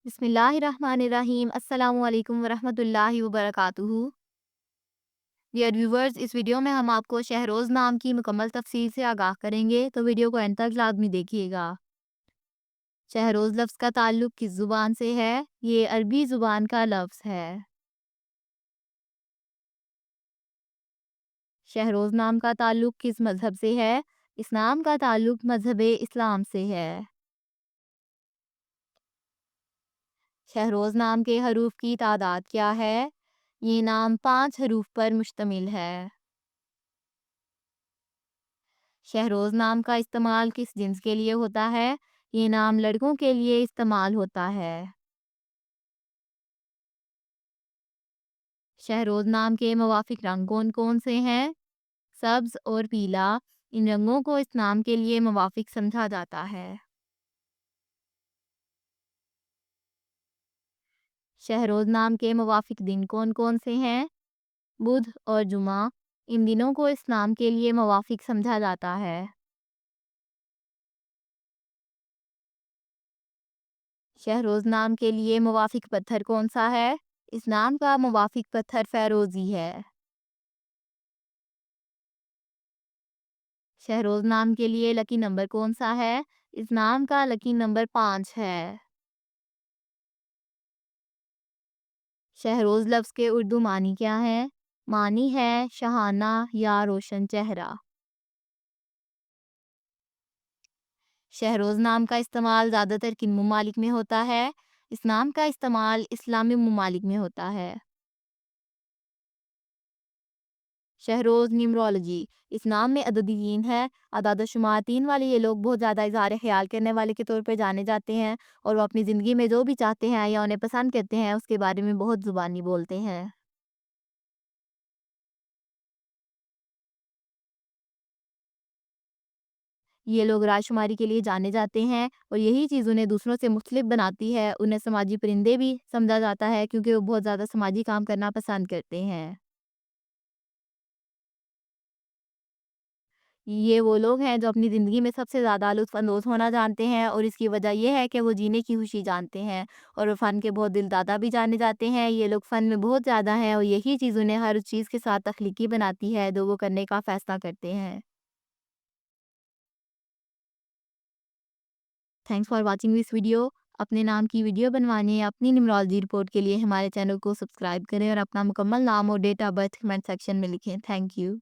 بسم اللہ الرحمن الرحیم۔ السلام علیکم ورحمۃ اللہ وبرکاتہ۔ ڈیئر ویورز، اس ویڈیو میں ہم آپ کو شہروز نام کی مکمل تفصیل سے آگاہ کریں گے، تو ویڈیو کو اینڈ تک لازمی دیکھیے گا۔ شہروز لفظ کا تعلق کس زبان سے ہے؟ یہ عربی زبان کا لفظ ہے۔ شہروز نام کا تعلق کس مذہب سے ہے؟ اس نام کا تعلق مذہب اسلام سے ہے۔ شہروز نام کے حروف کی تعداد کیا ہے؟ یہ نام 5 حروف پر مشتمل ہے۔ شہروز نام کا استعمال کس جنس کے لیے ہوتا ہے؟ یہ نام لڑکوں کے لیے استعمال ہوتا ہے۔ شہروز نام کے موافق رنگ کون کون سے ہیں؟ سبز اور پیلا، ان رنگوں کو اس نام کے لیے موافق سمجھا جاتا ہے۔ شہروز نام کے موافق دن کون کون سے ہیں؟ بدھ اور جمعہ، ان دنوں کو اس نام کے لیے موافق سمجھا جاتا ہے۔ شہروز نام کے لیے موافق پتھر کون سا ہے؟ اس نام کا موافق پتھر فیروزی ہے۔ شہروز نام کے لیے لکی نمبر کون سا ہے؟ اس نام کا لکی نمبر 5 ہے۔ شہروز لفظ کے اردو معنی کیا ہے؟ معنی ہے شہانہ یا روشن چہرہ۔ شہروز نام کا استعمال زیادہ تر کن ممالک میں ہوتا ہے؟ اس نام کا استعمال اسلامی ممالک میں ہوتا ہے۔ شہروز نیمرولوجی، اس نام میں عددی 3 ہے۔ اعداد و شمار 3 والے یہ لوگ بہت زیادہ اظہار خیال کرنے والے کے طور پر جانے جاتے ہیں، اور وہ اپنی زندگی میں جو بھی چاہتے ہیں یا انہیں پسند کرتے ہیں اس کے بارے میں بہت زبانی بولتے ہیں۔ یہ لوگ رائے شماری کے لیے جانے جاتے ہیں، اور یہی چیز انہیں دوسروں سے مختلف بناتی ہے۔ انہیں سماجی پرندے بھی سمجھا جاتا ہے کیونکہ وہ بہت زیادہ سماجی کام کرنا پسند کرتے ہیں۔ یہ وہ لوگ ہیں جو اپنی زندگی میں سب سے زیادہ لطف اندوز ہونا جانتے ہیں، اور اس کی وجہ یہ ہے کہ وہ جینے کی خوشی جانتے ہیں، اور وہ فن کے بہت دل دادا بھی جانے جاتے ہیں۔ یہ لوگ فن میں بہت زیادہ ہیں، اور یہی چیز انہیں ہر چیز کے ساتھ تخلیقی بناتی ہے جو وہ کرنے کا فیصلہ کرتے ہیں۔ Thanks for watching this video. اپنے نام کی ویڈیو بنوانے یا اپنی نیمرولوجی رپورٹ کے لیے ہمارے چینل کو سبسکرائب کریں، اور اپنا مکمل نام اور date of birth comment section میں لکھیں۔ Thank you.